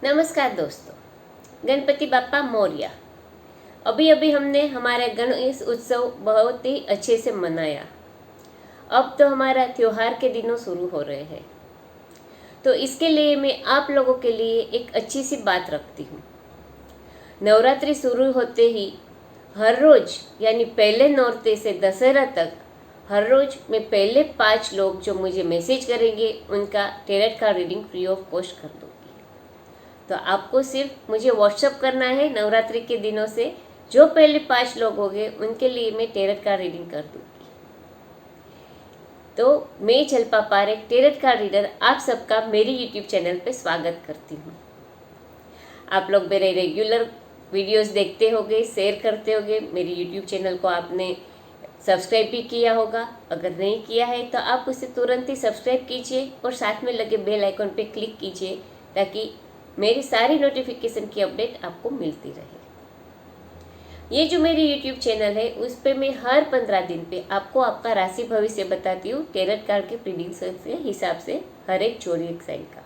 नमस्कार दोस्तों, गणपति बाप्पा मोरया। अभी अभी हमने हमारा गणेश उत्सव बहुत ही अच्छे से मनाया। अब तो हमारा त्योहार के दिनों शुरू हो रहे हैं, तो इसके लिए मैं आप लोगों के लिए एक अच्छी सी बात रखती हूँ। नवरात्रि शुरू होते ही हर रोज यानी पहले नौरते से दशहरा तक हर रोज मैं पहले 5 लोग जो मुझे मैसेज करेंगे उनका tarot card reading free of cost कर दूँगी। तो आपको सिर्फ मुझे व्हाट्सअप करना है। नवरात्रि के दिनों से जो पहले 5 लोग होंगे उनके लिए मैं टैरोट कार्ड रीडिंग कर दूँगी। तो मैं जल्पा पारेख टैरोट कार्ड रीडर आप सबका मेरी यूट्यूब चैनल पे स्वागत करती हूँ। आप लोग मेरे रेगुलर वीडियोस देखते होंगे, शेयर करते होंगे। मेरी यूट्यूब चैनल को आपने सब्सक्राइब भी किया होगा। अगर नहीं किया है तो आप उसे तुरंत ही सब्सक्राइब कीजिए और साथ में लगे बेल आइकन पे क्लिक कीजिए ताकि मेरी सारी नोटिफिकेशन की अपडेट आपको मिलती रहे। ये जो मेरी यूट्यूब चैनल है उस पर मैं हर 15 दिन पे आपको आपका राशि भविष्य बताती हूँ टैरोट कार्ड के प्रेडिक्शन के हिसाब से हर एक ज़ोडिएक साइन का।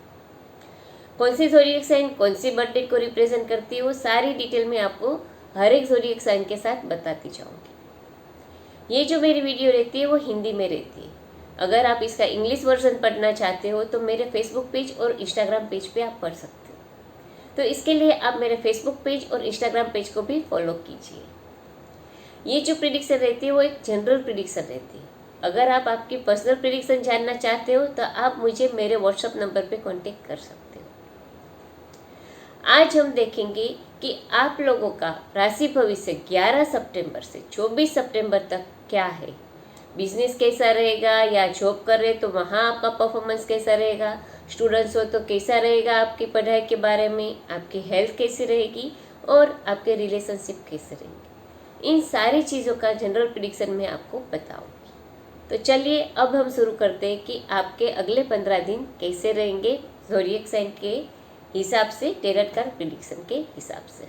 कौन सी ज़ोडिएक साइन कौन सी बर्थ डेट को रिप्रेजेंट करती है वो सारी डिटेल में आपको हर एक ज़ोडिएक साइन के साथ बताती जाऊँगी। ये जो मेरी वीडियो रहती है वो हिंदी में रहती है। अगर आप इसका इंग्लिश वर्जन पढ़ना चाहते हो तो मेरे फेसबुक पेज और इंस्टाग्राम पेज पे आप पढ़ सकते हो। तो इसके लिए आप मेरे फेसबुक पेज और इंस्टाग्राम पेज को भी फॉलो कीजिए। ये जो प्रेडिक्शन रहती है वो एक जनरल प्रेडिक्शन रहती है। अगर आप आपकी पर्सनल प्रेडिक्शन जानना चाहते हो तो आप मुझे मेरे व्हाट्सएप नंबर पे कांटेक्ट कर सकते हो। आज हम देखेंगे कि आप लोगों का राशि भविष्य 11 सितंबर से 24 सितंबर तक क्या है। बिजनेस कैसा रहेगा या जॉब कर रहे तो वहाँ आपका परफॉर्मेंस कैसा रहेगा। स्टूडेंट्स हो तो कैसा रहेगा आपकी पढ़ाई के बारे में, आपकी हेल्थ कैसी रहेगी और आपके रिलेशनशिप कैसे रहेंगे। इन सारी चीज़ों का जनरल प्रेडिक्शन मैं आपको बताऊंगी। तो चलिए अब हम शुरू करते हैं कि आपके अगले 15 दिन कैसे रहेंगे ज़ोडिएक साइन के हिसाब से, टैरोट कार्ड प्रेडिक्शन के हिसाब से।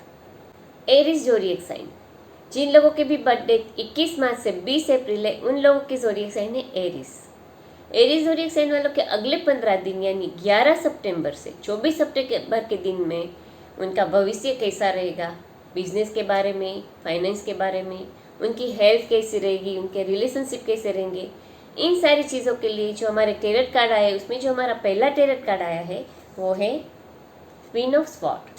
एरीज ज़ोडिएक साइन, जिन लोगों के भी बर्थडे 21 मार्च से 20 अप्रैल है उन लोगों की ज़ोडिएक साइन है एरीज। एरीज ज़ोडिएक साइन वालों के अगले 15 दिन यानी 11 सितंबर से 24 सितंबर के दिन में उनका भविष्य कैसा रहेगा, बिजनेस के बारे में, फाइनेंस के बारे में, उनकी हेल्थ कैसी रहेगी, उनके रिलेशनशिप कैसे रहेंगे। इन सारी चीज़ों के लिए जो हमारे टैरोट कार्ड आया है उसमें जो हमारा पहला टैरोट कार्ड आया है वो है क्वीन ऑफ स्वॉर्ड।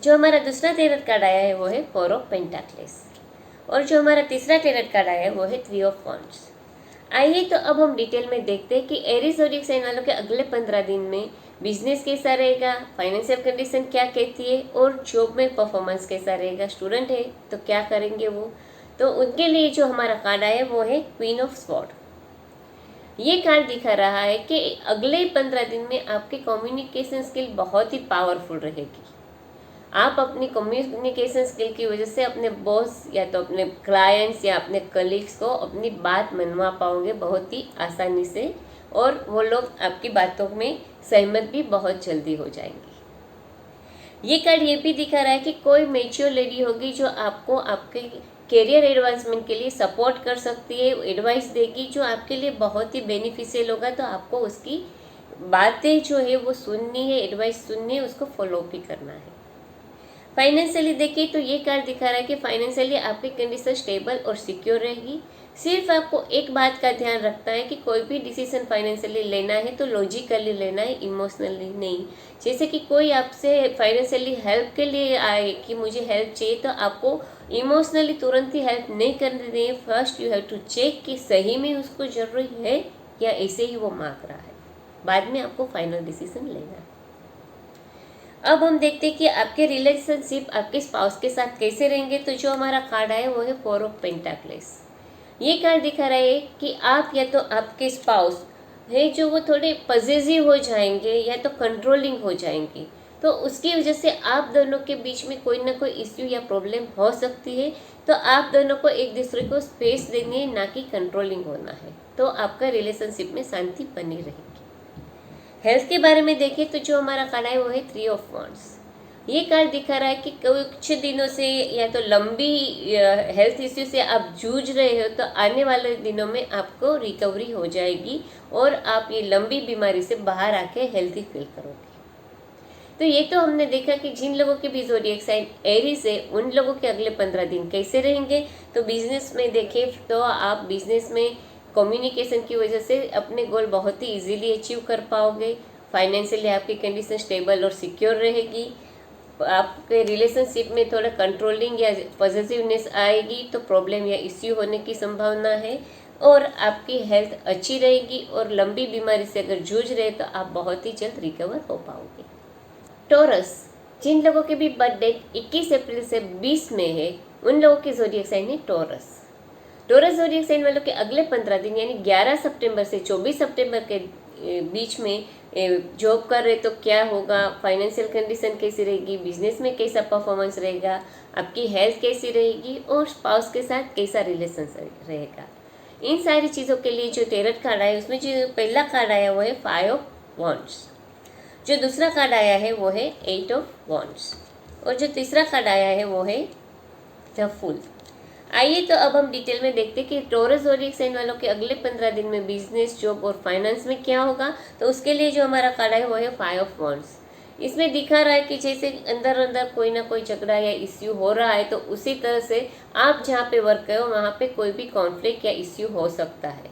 जो हमारा दूसरा टैरोट कार्ड आया है वो है 4 ऑफ पेंटाकल्स और जो हमारा तीसरा टैरोट कार्ड आया है वो है 3 ऑफ वॉन्ड्स। आइए तो अब हम डिटेल में देखते हैं कि एरीज ज़ोडिएक साइन वालों के अगले 15 दिन में बिजनेस कैसा रहेगा, फाइनेंशियल कंडीशन क्या कहती है और जॉब में परफॉर्मेंस कैसा रहेगा। स्टूडेंट है तो क्या करेंगे वो, तो उनके लिए जो हमारा कार्ड आया वो है क्वीन ऑफ स्वॉर्ड। ये कार्ड दिखा रहा है कि अगले 15 दिन में आपकी कम्युनिकेशन स्किल बहुत ही पावरफुल रहेगी। आप अपनी कम्युनिकेशन स्किल की वजह से अपने बॉस या तो अपने क्लाइंट्स या अपने कलीग्स को अपनी बात मनवा पाओगे बहुत ही आसानी से और वो लोग आपकी बातों में सहमत भी बहुत जल्दी हो जाएंगे। ये कार्ड ये भी दिखा रहा है कि कोई मैच्योर लेडी होगी जो आपको आपके करियर एडवांसमेंट के लिए सपोर्ट कर सकती है, एडवाइस देगी जो आपके लिए बहुत ही बेनिफिशियल होगा। तो आपको उसकी बातें जो है वो सुननी है, एडवाइस सुननी है, उसको फॉलो भी करना है। फाइनेंशियली देखिए तो ये कार्ड दिखा रहा है कि फाइनेंशियली आपकी कंडीशन स्टेबल और सिक्योर रहेगी। सिर्फ आपको एक बात का ध्यान रखना है कि कोई भी डिसीजन फाइनेंशियली लेना है तो लॉजिकली लेना है, इमोशनली नहीं। जैसे कि कोई आपसे फाइनेंशियली हेल्प के लिए आए कि मुझे हेल्प चाहिए तो आपको इमोशनली तुरंत ही हेल्प नहीं करने दें। First you have to check कि सही में उसको ज़रूरत है या ऐसे ही वो मांग रहा है, बाद में आपको फाइनल डिसीजन लेना है। अब हम देखते हैं कि आपके रिलेशनशिप आपके स्पाउस के साथ कैसे रहेंगे। तो जो हमारा कार्ड है वो है 4 ऑफ पेंटाकल्स। ये कार्ड दिखा रहा है कि आप या तो आपके स्पाउस है जो वो थोड़े पॉसेसिव हो जाएंगे या तो कंट्रोलिंग हो जाएंगे, तो उसकी वजह से आप दोनों के बीच में कोई ना कोई इश्यू या प्रॉब्लम हो सकती है। तो आप दोनों को एक दूसरे को स्पेस देनी है, ना कि कंट्रोलिंग होना है। तो आपका रिलेशनशिप में शांति बनी रहेगी। हेल्थ के बारे में देखें तो जो हमारा कार्ड है वो है 3 ऑफ वॉन्ड्स। ये कार्ड दिखा रहा है कि कुछ दिनों से या तो लंबी हेल्थ इश्यू से आप जूझ रहे हो तो आने वाले दिनों में आपको रिकवरी हो जाएगी और आप ये लंबी बीमारी से बाहर आके हेल्थी फील करोगे। तो ये तो हमने देखा कि जिन लोगों के भी ज़ोडिएक साइन एरीज है उन लोगों के अगले 15 दिन कैसे रहेंगे। तो बिजनेस में देखें तो आप बिजनेस में कम्युनिकेशन की वजह से अपने गोल बहुत ही इजीली अचीव कर पाओगे। फाइनेंशियली आपकी कंडीशन स्टेबल और सिक्योर रहेगी। आपके रिलेशनशिप में थोड़ा कंट्रोलिंग या पॉजिटिवनेस आएगी तो प्रॉब्लम या इश्यू होने की संभावना है। और आपकी हेल्थ अच्छी रहेगी और लंबी बीमारी से अगर जूझ रहे तो आप बहुत ही जल्द रिकवर हो पाओगे। टॉरस, जिन लोगों के भी बर्थ डेट 21 अप्रैल से 20 में है उन लोगों की ज़ोडिएक साइन है टॉरस। टॉरस ज़ोडिएक साइन वालों के अगले 15 दिन यानी 11 सितंबर से 24 सितंबर के बीच में जॉब कर रहे तो क्या होगा, फाइनेंशियल कंडीशन कैसी रहेगी, बिजनेस में कैसा परफॉर्मेंस रहेगा, आपकी हेल्थ कैसी रहेगी और स्पाउस के साथ कैसा रिलेशन रहेगा। इन सारी चीज़ों के लिए जो टेरट कार्ड आया उसमें जो पहला कार्ड आया वो है 5 ऑफ वॉन्ड्स, जो दूसरा कार्ड आया है वो है 8 ऑफ वॉन्ड्स और जो तीसरा कार्ड आया है वो है द फूल। आइए तो अब हम डिटेल में देखते हैं कि टॉरस ज़ोडिएक साइन वालों के अगले 15 दिन में बिजनेस, जॉब और फाइनेंस में क्या होगा। तो उसके लिए जो हमारा कार्ड है वो है 5 ऑफ वॉन्ड्स। इसमें दिखा रहा है कि जैसे अंदर अंदर कोई ना कोई झगड़ा या इश्यू हो रहा है, तो उसी तरह से आप जहाँ पे वर्क करो वहाँ पे कोई भी कॉन्फ्लिक्ट या इश्यू हो सकता है।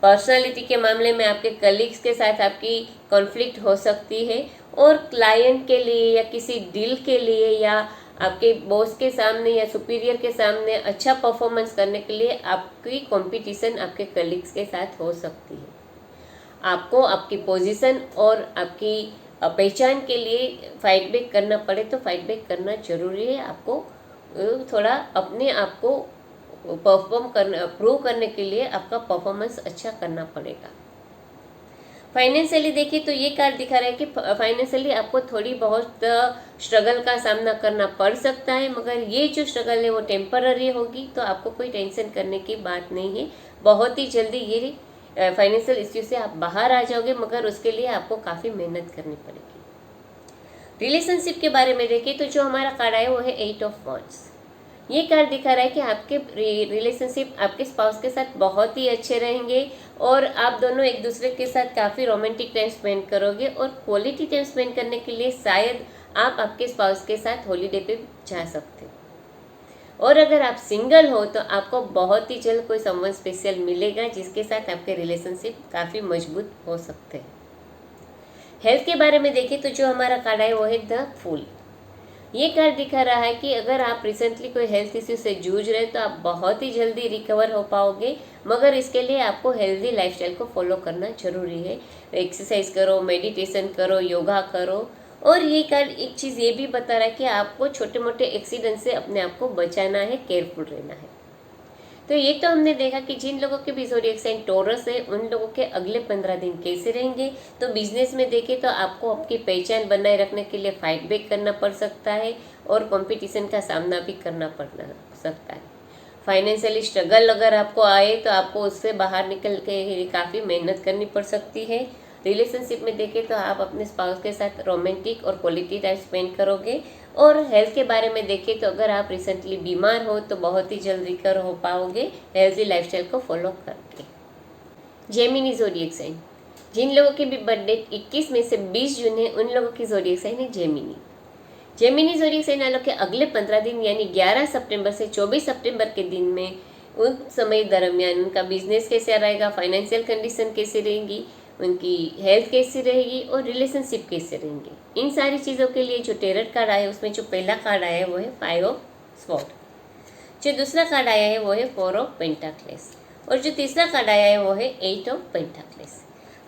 पर्सनालिटी के मामले में आपके कलीग्स के साथ आपकी कॉन्फ्लिक्ट हो सकती है और क्लाइंट के लिए या किसी डील के लिए या आपके बॉस के सामने या सुपीरियर के सामने अच्छा परफॉर्मेंस करने के लिए आपकी कंपटीशन आपके कलीग्स के साथ हो सकती है। आपको आपकी पोजीशन और आपकी पहचान के लिए फाइट बैक करना पड़े तो फाइट बैक करना जरूरी है। आपको थोड़ा अपने आप को परफॉर्म करना, प्रूव करने के लिए आपका परफॉर्मेंस अच्छा करना पड़ेगा। फाइनेंशियली देखिए तो ये कार्ड दिखा रहा है कि फाइनेंशियली आपको थोड़ी बहुत स्ट्रगल का सामना करना पड़ सकता है, मगर ये जो स्ट्रगल है वो टेम्पररी होगी, तो आपको कोई टेंशन करने की बात नहीं है। बहुत ही जल्दी ये फाइनेंशियल इश्यू से आप बाहर आ जाओगे, मगर उसके लिए आपको काफ़ी मेहनत करनी पड़ेगी। रिलेशनशिप के बारे में देखिए तो जो हमारा कार्ड है वो है 8 ऑफ वॉन्ड्स। ये कार्ड दिखा रहा है कि आपके रिलेशनशिप आपके स्पाउस के साथ बहुत ही अच्छे रहेंगे और आप दोनों एक दूसरे के साथ काफ़ी रोमांटिक टाइम स्पेंड करोगे और क्वालिटी टाइम स्पेंड करने के लिए शायद आप आपके स्पाउस के साथ हॉलीडे पे जा सकते हो। और अगर आप सिंगल हो तो आपको बहुत ही जल्द कोई समवन स्पेशल मिलेगा जिसके साथ आपके रिलेशनशिप काफ़ी मजबूत हो सकते हैं। हेल्थ के बारे में देखें तो जो हमारा कार्ड है वो है द फूल। ये कार्ड दिखा रहा है कि अगर आप रिसेंटली कोई हेल्थ इश्यू से जूझ रहे हैं तो आप बहुत ही जल्दी रिकवर हो पाओगे, मगर इसके लिए आपको हेल्दी लाइफस्टाइल को फॉलो करना जरूरी है। एक्सरसाइज करो, मेडिटेशन करो, योगा करो। और ये कार्ड एक चीज़ ये भी बता रहा है कि आपको छोटे मोटे एक्सीडेंट से अपने आप को बचाना है, केयरफुल रहना है। तो ये तो हमने देखा कि जिन लोगों के भी ज़ोडिएक साइन टॉरस है उन लोगों के अगले 15 दिन कैसे रहेंगे। तो बिजनेस में देखें तो आपको आपकी पहचान बनाए रखने के लिए फाइट बैक करना पड़ सकता है और कंपटीशन का सामना भी करना पड़ सकता है। फाइनेंशियली स्ट्रगल अगर आपको आए तो आपको उससे बाहर निकल के काफ़ी मेहनत करनी पड़ सकती है। रिलेशनशिप में देखें तो आप अपने स्पाउस के साथ रोमांटिक और क्वालिटी टाइम स्पेंड करोगे। और हेल्थ के बारे में देखें तो अगर आप रिसेंटली बीमार हो तो बहुत ही जल्द रिकवर हो पाओगे हेल्थी लाइफस्टाइल को फॉलो करके। जेमिनी ज़ोडिएक साइन, जिन लोगों की भी बर्थडे 21 में से 20 जून है उन लोगों की ज़ोडिएक साइन है जेमिनी। जेमिनी ज़ोडिएक साइन वालों के अगले 15 दिन यानी 11 सितंबर से 24 सितंबर के दिन में उन समय दरमियान उनका बिजनेस कैसा रहेगा, फाइनेंशियल कंडीशन कैसी रहेगी, उनकी हेल्थ कैसी रहेगी और रिलेशनशिप कैसे रहेंगे। इन सारी चीज़ों के लिए जो टेरट कार्ड आया है उसमें जो पहला कार्ड आया है वो है 5 ऑफ स्वॉर्ड, जो दूसरा कार्ड आया है वो है 4 ऑफ पेंटाक्लेस और जो तीसरा कार्ड आया है वो है 8 ऑफ पेंटाक्लेस।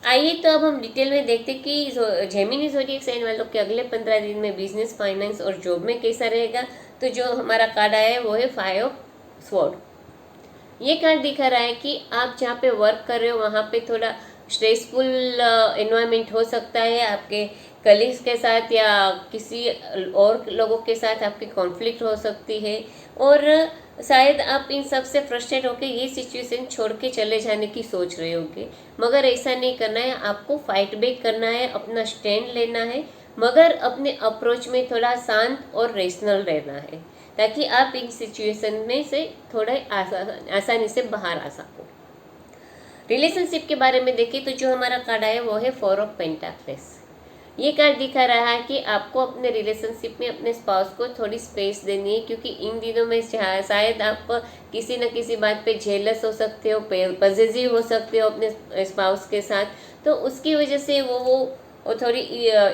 आइए तो अब हम डिटेल में देखते हैं कि जेमिनी ज़ोडिएक साइन वालों के अगले 15 दिन में बिजनेस, फाइनेंस और जॉब में कैसा रहेगा। तो जो हमारा कार्ड आया है वो है 5 ऑफ स्वॉर्ड। ये कार्ड दिखा रहा है कि आप जहाँ पे वर्क कर रहे हो वहाँ पे थोड़ा स्ट्रेसफुल एनवायरनमेंट हो सकता है, आपके कलीग्स के साथ या किसी और लोगों के साथ आपकी कॉन्फ्लिक्ट हो सकती है और शायद आप इन सब से फ्रस्ट्रेट होकर ये सिचुएशन छोड़ के चले जाने की सोच रहे होगे, मगर ऐसा नहीं करना है। आपको फाइट बैक करना है, अपना स्टैंड लेना है, मगर अपने अप्रोच में थोड़ा शांत और रेशनल रहना है ताकि आप इन सिचुएशन में से थोड़ा आसानी से बाहर आ सको। रिलेशनशिप के बारे में देखें तो जो हमारा कार्ड है वो है 4 ऑफ पेंटाक्लेस। ये कार्ड दिखा रहा है कि आपको अपने रिलेशनशिप में अपने स्पाउस को थोड़ी स्पेस देनी है, क्योंकि इन दिनों में शायद आप किसी न किसी बात पे जेलस हो सकते हो, पॉसेसिव हो सकते हो अपने स्पाउस के साथ। तो उसकी वजह से वो थोड़ी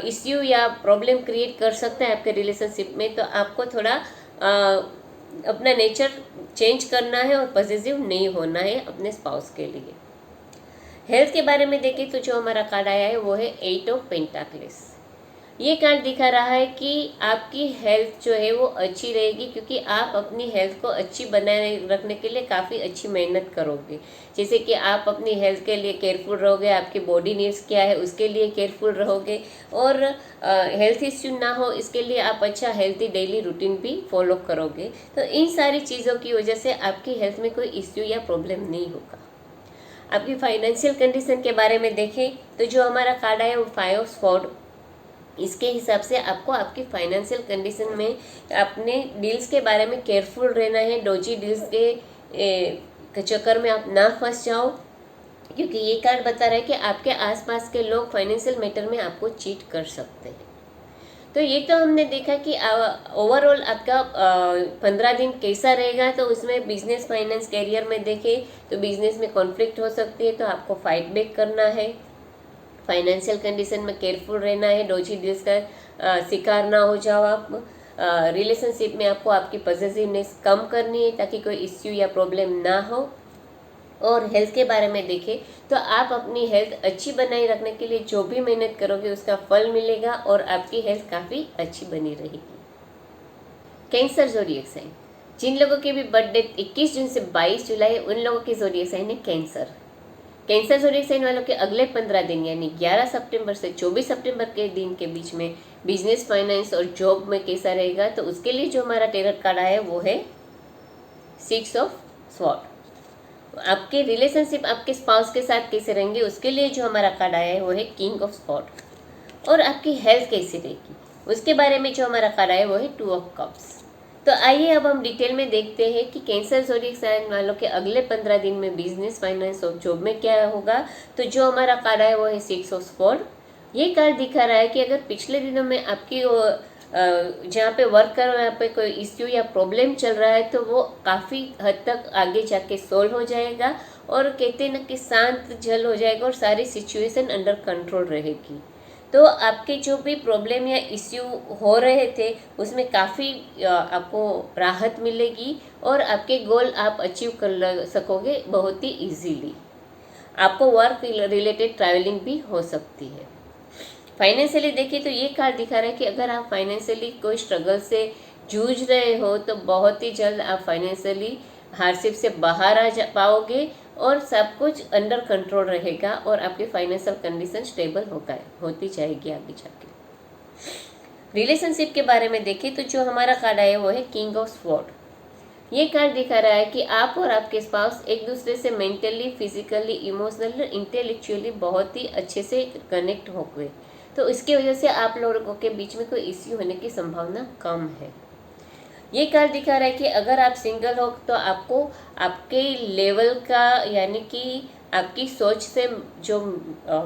इश्यू या प्रॉब्लम क्रिएट कर सकता है आपके रिलेशनशिप में। तो आपको थोड़ा अपना नेचर चेंज करना है और पॉसेसिव नहीं होना है अपने स्पाउस के लिए। हेल्थ के बारे में देखें तो जो हमारा कार्ड आया है वो है 8 ऑफ पेंटाकल्स। ये कार्ड दिखा रहा है कि आपकी हेल्थ जो है वो अच्छी रहेगी, क्योंकि आप अपनी हेल्थ को अच्छी बनाए रखने के लिए काफ़ी अच्छी मेहनत करोगे। जैसे कि आप अपनी हेल्थ के लिए केयरफुल रहोगे, आपकी बॉडी नीड्स क्या है उसके लिए केयरफुल रहोगे, और हेल्थ इश्यू ना हो इसके लिए आप अच्छा हेल्थी डेली रूटीन भी फॉलो करोगे। तो इन सारी चीज़ों की वजह से आपकी हेल्थ में कोई इश्यू या प्रॉब्लम नहीं होगा। आपकी फाइनेंशियल कंडीशन के बारे में देखें तो जो हमारा कार्ड है वो 5 ऑफ स्वॉर्ड। इसके हिसाब से आपको आपकी फाइनेंशियल कंडीशन में अपने डील्स के बारे में केयरफुल रहना है। डोजी डील्स के चक्कर में आप ना फंस जाओ, क्योंकि ये कार्ड बता रहा है कि आपके आसपास के लोग फाइनेंशियल मैटर में आपको चीट कर सकते हैं। तो ये तो हमने देखा कि ओवरऑल आपका 15 दिन कैसा रहेगा। तो उसमें बिजनेस, फाइनेंस, कैरियर में देखें तो बिजनेस में कॉन्फ्लिक्ट हो सकती है, तो आपको फाइट बैक करना है। फाइनेंशियल कंडीशन में केयरफुल रहना है, डोजी डील्स का शिकार ना हो जाओ आप। रिलेशनशिप में आपको आपकी पॉसेसिवनेस कम करनी है ताकि कोई इश्यू या प्रॉब्लम ना हो। और हेल्थ के बारे में देखें तो आप अपनी हेल्थ अच्छी बनाए रखने के लिए जो भी मेहनत करोगे उसका फल मिलेगा और आपकी हेल्थ काफ़ी अच्छी बनी रहेगी। कैंसर ज़ोडिएक साइन, जिन लोगों के भी बर्थडे 21 जून से 22 जुलाई उन लोगों की ज़ोडिएक साइन है कैंसर। कैंसर ज़ोडिएक साइन वालों के अगले 15 दिन यानी 11 सितंबर से 24 सितंबर के दिन के बीच में बिजनेस, फाइनेंस और जॉब में कैसा रहेगा। तो उसके लिए जो हमारा टेरर कार्ड आया है वो है 6 ऑफ स्वॉर्ड। आपके रिलेशनशिप आपके स्पाउस के साथ कैसे रहेंगे उसके लिए जो हमारा कार्ड आया है वो है किंग ऑफ स्वॉर्ड। और आपकी हेल्थ कैसी रहेगी उसके बारे में जो हमारा कार्ड आया है वो है 2 ऑफ कप्स। तो आइए अब हम डिटेल में देखते हैं कि कैंसर ज़ोडिएक साइन वालों के अगले 15 दिन में बिजनेस, फाइनेंस और जॉब में क्या होगा। तो जो हमारा कार्ड आया है वो है 6 ऑफ स्वॉर्ड। ये कार्ड दिखा रहा है कि अगर पिछले दिनों में आपकी जहाँ पे वर्क कर रहे हो यहाँ पे कोई इश्यू या प्रॉब्लम चल रहा है तो वो काफ़ी हद तक आगे जाके सोल्व हो जाएगा, और कहते हैं ना कि शांत जल हो जाएगा और सारी सिचुएशन अंडर कंट्रोल रहेगी। तो आपके जो भी प्रॉब्लम या इश्यू हो रहे थे उसमें काफ़ी आपको राहत मिलेगी और आपके गोल आप अचीव कर सकोगे बहुत ही इजीली। आपको वर्क रिलेटेड ट्रैवलिंग भी हो सकती है। फाइनेंशियली देखिए तो ये कार्ड दिखा रहा है कि अगर आप फाइनेंशियली कोई स्ट्रगल से जूझ रहे हो तो बहुत ही जल्द आप फाइनेंशियली हार्डशिप से बाहर आ जा पाओगे और सब कुछ अंडर कंट्रोल रहेगा और आपकी फाइनेंशियल कंडीशन स्टेबल होती जाएगी आगे जाके। रिलेशनशिप के बारे में देखें तो जो हमारा कार्ड आया वो है किंग ऑफ स्वॉर्ड। ये कार्ड दिखा रहा है कि आप और आपके स्पाउस एक दूसरे से मेंटली, फिजिकली, इमोशनली और इंटेलेक्चुअली बहुत ही अच्छे से कनेक्ट हो गए। तो इसकी वजह से आप लोगों के बीच में कोई इश्यू होने की संभावना कम है। ये कार्ड दिखा रहा है कि अगर आप सिंगल हो तो आपको आपके लेवल का यानी कि आपकी सोच से जो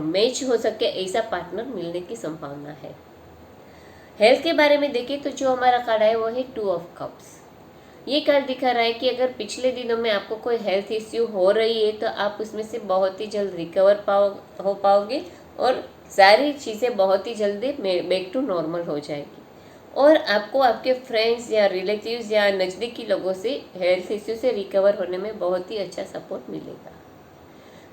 मैच हो सके ऐसा पार्टनर मिलने की संभावना है। हेल्थ के बारे में देखें तो जो हमारा कार्ड है वो है 2 ऑफ कप्स। ये कार्ड दिखा रहा है कि अगर पिछले दिनों में आपको कोई हेल्थ इश्यू हो रही है तो आप उसमें से बहुत ही जल्द रिकवर हो पाओगे और सारी चीज़ें बहुत ही जल्दी बैक टू नॉर्मल हो जाएगी, और आपको आपके फ्रेंड्स या रिलेटिव्स या नज़दीकी लोगों से हेल्थ इश्यू से रिकवर होने में बहुत ही अच्छा सपोर्ट मिलेगा।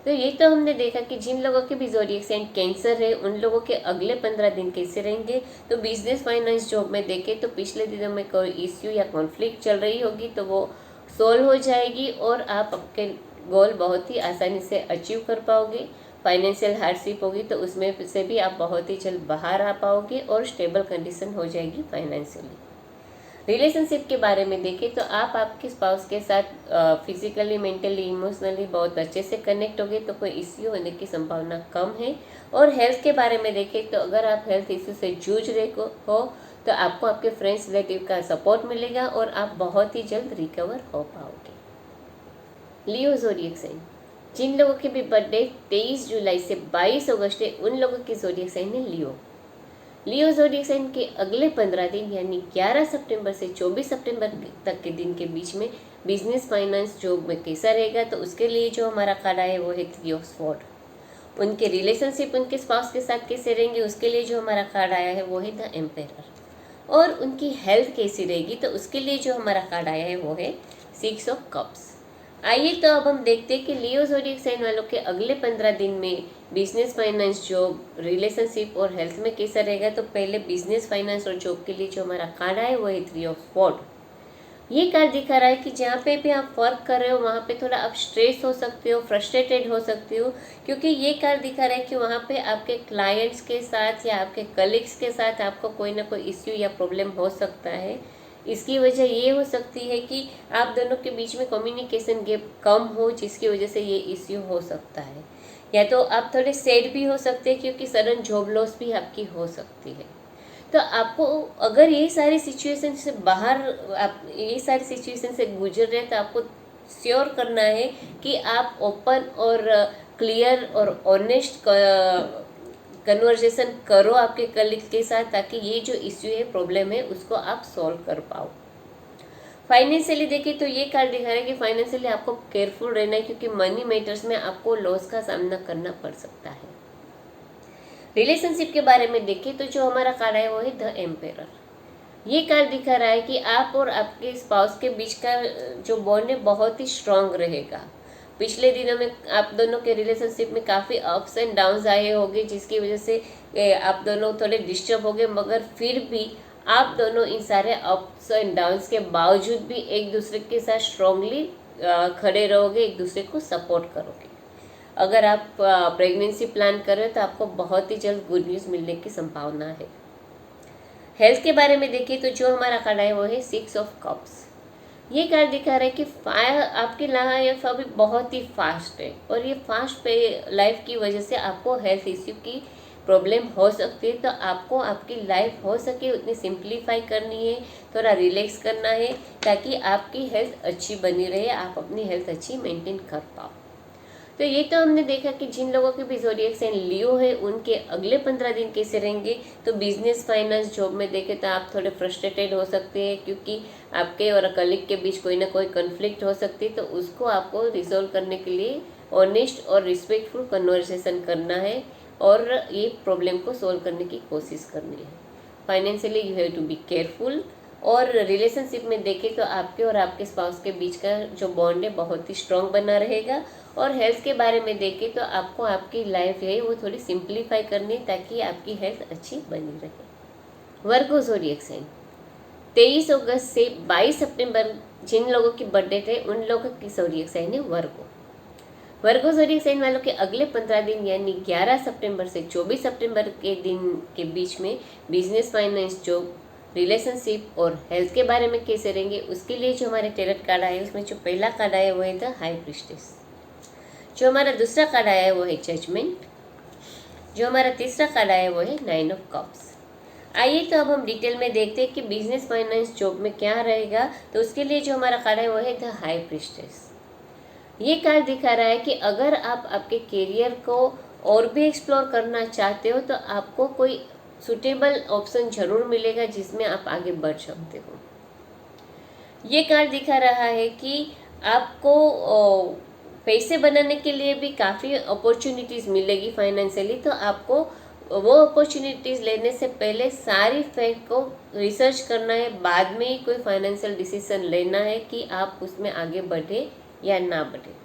तो ये तो हमने देखा कि जिन लोगों के भी ज़ोडिएक साइन कैंसर है उन लोगों के अगले 15 दिन कैसे रहेंगे। तो बिजनेस, फाइनेंस, जॉब में देखें तो पिछले दिनों में कोई इश्यू या कॉन्फ्लिक्ट चल रही होगी तो वो सोल्व हो जाएगी और आप आपके गोल बहुत ही आसानी से अचीव कर पाओगे। फाइनेंशियल हार्डशिप होगी तो उसमें से भी आप बहुत ही जल्द बाहर आ पाओगे और स्टेबल कंडीशन हो जाएगी फाइनेंशियली। रिलेशनशिप के बारे में देखें तो आप आपके स्पाउस के साथ फिजिकली, मेंटली, इमोशनली बहुत अच्छे से कनेक्ट होगे तो कोई इश्यू होने की संभावना कम है। और हेल्थ के बारे में देखें तो अगर आप हेल्थ इश्यू से जूझ रहे हो तो आपको आपके फ्रेंड्स, रिलेटिव का सपोर्ट मिलेगा और आप बहुत ही जल्द रिकवर हो पाओगे। लियो ज़ोडिएक साइन, जिन लोगों के भी बर्थडे 23 जुलाई से 22 अगस्त है उन लोगों की ज़ोडिएक साइन है लियो। लियो ज़ोडिएक साइन के अगले 15 दिन यानी 11 सितंबर से 24 सितंबर तक के दिन के बीच में बिजनेस, फाइनेंस, जॉब में कैसा रहेगा, तो उसके लिए जो हमारा कार्ड है वो है 3 ऑफ स्वॉर्ड। उनके रिलेशनशिप उनके स्पाउस के साथ कैसे रहेंगे, उसके लिए जो हमारा कार्ड आया है वो है द एम्पेरर। और उनकी हेल्थ कैसी रहेगी, तो उसके लिए जो हमारा कार्ड आया है वो है 6 ऑफ कप्स। आइए तो अब हम देखते हैं कि लियो ज़ोडिएक साइन वालों के अगले 15 दिन में बिजनेस, फाइनेंस, जॉब, रिलेशनशिप और हेल्थ में कैसा रहेगा। तो पहले बिजनेस, फाइनेंस और जॉब के लिए जो हमारा कार्ड है वो है 3 ऑफ स्वॉर्ड। ये कार्ड दिखा रहा है कि जहाँ पे भी आप वर्क कर रहे हो वहाँ पे थोड़ा आप स्ट्रेस हो सकते हो, फ्रस्ट्रेटेड हो सकते हो, क्योंकि ये कार्ड दिखा रहा है कि वहाँ पे आपके क्लाइंट्स के साथ या आपके कलीग्स के साथ आपको कोई ना कोई इश्यू या प्रॉब्लम हो सकता है। इसकी वजह ये हो सकती है कि आप दोनों के बीच में कम्युनिकेशन गैप कम हो, जिसकी वजह से ये इश्यू हो सकता है। या तो आप थोड़े सैड भी हो सकते हैं क्योंकि सडन जॉब लॉस भी आपकी हो सकती है। तो आपको अगर ये सारी सिचुएशन से बाहर, आप ये सारी सिचुएशन से गुजर रहे हैं, तो आपको श्योर करना है कि आप ओपन और क्लियर और ऑनेस्ट कन्वर्सेशन करो आपके कलीग के साथ, ताकि ये जो इश्यू है, प्रॉब्लम है, उसको आप सॉल्व कर पाओ। फाइनेंशियली देखिए तो ये कार्ड दिखा रहा है कि फाइनेंशियली आपको केयरफुल रहना है, क्योंकि मनी मैटर्स में आपको लॉस का सामना करना पड़ सकता है। रिलेशनशिप के बारे में देखें तो जो हमारा कार्ड है वो है द एम्पेरर। ये कार्ड दिखा रहा है कि आप और आपके स्पाउस के बीच का जो बॉन्ड है बहुत ही स्ट्रांग रहेगा। पिछले दिनों में आप दोनों के रिलेशनशिप में काफ़ी अप्स एंड डाउन्स आए होंगे, जिसकी वजह से आप दोनों थोड़े डिस्टर्ब हो गए, मगर फिर भी आप दोनों इन सारे अप्स एंड डाउन्स के बावजूद भी एक दूसरे के साथ स्ट्रांगली खड़े रहोगे, एक दूसरे को सपोर्ट करोगे। अगर आप प्रेगनेंसी प्लान कर रहे हो तो आपको बहुत ही जल्द गुड न्यूज़ मिलने की संभावना है। हेल्थ के बारे में देखिए तो जो हमारा कार्ड है वो है 6 ऑफ कप्स। ये कार्ड दिखा रहा है कि फायर आपकी लाइफ अभी बहुत ही फास्ट है, और ये फास्ट पे लाइफ की वजह से आपको हेल्थ इश्यू की प्रॉब्लम हो सकती है। तो आपको आपकी लाइफ हो सके उतनी सिंप्लीफाई करनी है, थोड़ा रिलैक्स करना है, ताकि आपकी हेल्थ अच्छी बनी रहे, आप अपनी हेल्थ अच्छी मेंटेन कर पाओ। तो ये तो हमने देखा कि जिन लोगों के भी ज़ोडिएक साइन लियो है उनके अगले 15 दिन कैसे रहेंगे। तो बिजनेस, फाइनेंस, जॉब में देखें तो आप थोड़े फ्रस्ट्रेटेड हो सकते हैं, क्योंकि आपके और कलीग के बीच कोई ना कोई कॉन्फ्लिक्ट हो सकती है। तो उसको आपको रिजोल्व करने के लिए ऑनेस्ट और रिस्पेक्टफुल कन्वर्सेशन करना है, और ये प्रॉब्लम को सोल्व करने की कोशिश करनी है। Financially you have to be careful. और रिलेशनशिप में देखें तो आपके और आपके स्पाउस के बीच का जो बॉन्ड है बहुत ही स्ट्रांग बना रहेगा। और हेल्थ के बारे में देखें तो आपको आपकी लाइफ है वो थोड़ी सिंप्लीफाई करनी है, ताकि आपकी हेल्थ अच्छी बनी रहे। वर्गो ज़ोडिएक साइन 23 अगस्त से 22 सितंबर जिन लोगों की बर्थडे थे उन लोगों की ज़ोडिएक साइन है वर्गो। वर्गो ज़ोडिएक साइन वालों के अगले 15 दिन यानी 11 सितंबर से 24 सितंबर के दिन के बीच में बिजनेस, फाइनेंस, जॉब, रिलेशनशिप और हेल्थ के बारे में कैसे रहेंगे, उसके लिए जो हमारे टैरोट कार्ड आए उसमें जो पहला कार्ड आया वो है द हाई प्रीस्टेस। जो हमारा दूसरा कार्ड आया है वो है जजमेंट। जो हमारा तीसरा कार्ड आया है वो है 9 ऑफ कप्स। आइए तो अब हम डिटेल में देखते हैं कि बिजनेस, फाइनेंस, जॉब में क्या रहेगा। तो उसके लिए जो हमारा कार्ड है वो है द हाई प्रीस्टेस। ये कार्ड दिखा रहा है कि अगर आप आपके करियर को और भी एक्सप्लोर करना चाहते हो तो आपको कोई सुटेबल ऑप्शन जरूर मिलेगा जिसमें आप आगे बढ़ सकते हो। ये कार्ड दिखा रहा है कि आपको पैसे बनाने के लिए भी काफ़ी अपॉर्चुनिटीज़ मिलेगी फाइनेंशियली। तो आपको वो अपॉर्चुनिटीज़ लेने से पहले सारी फैक्ट को रिसर्च करना है, बाद में ही कोई फाइनेंशियल डिसीजन लेना है कि आप उसमें आगे बढ़े या ना बढ़े।